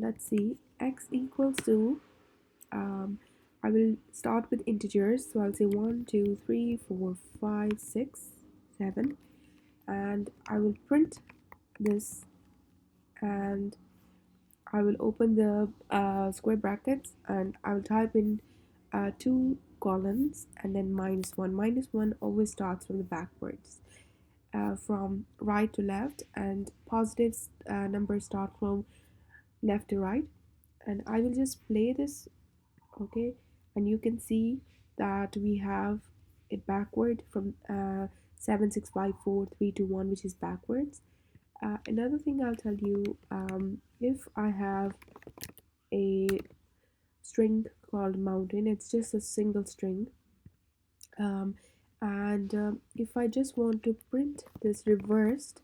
let's see, x equals to, um, I will start with integers, so I'll say 1, 2, 3, 4, 5, 6, 7, and I will print this, and I will open the square brackets, and I will type in two colons and then minus 1. Minus 1 always starts from the backwards, from right to left, and positive numbers start from left to right. And I will just play this, okay, and you can see that we have it backward from 7, 6, 5, 4, 3, 2, 1, which is backwards. Another thing I'll tell you, if I have a string called mountain, it's just a single string, um, and if I just want to print this reversed,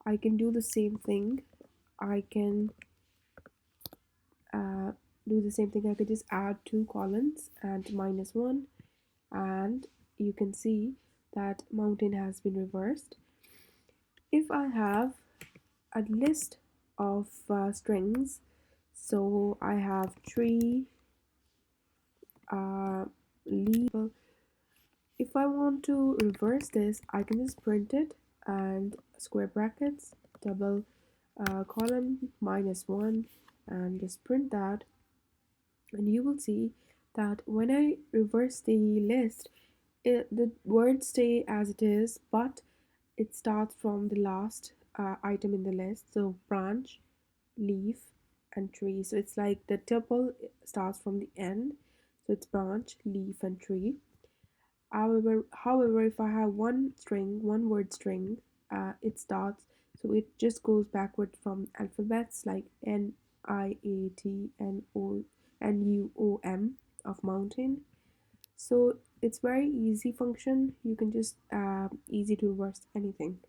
I can do the same thing. I can uh, do the same thing. I could just add two columns and minus 1, and you can see that mountain has been reversed. If I have a list of strings, so I have tree, leaf. If I want to reverse this, I can just print it and square brackets, double column, minus 1, and just print that, and you will see that when I reverse the list, the words stay as it is, but it starts from the last item in the list. So branch, leaf, and tree. So it's like the tuple starts from the end. So it's branch, leaf, and tree. However, if I have one string, one word string, it starts. So it just goes backward from alphabets like NIATNONUOM of mountain. So it's very easy function. You can just easy to reverse anything.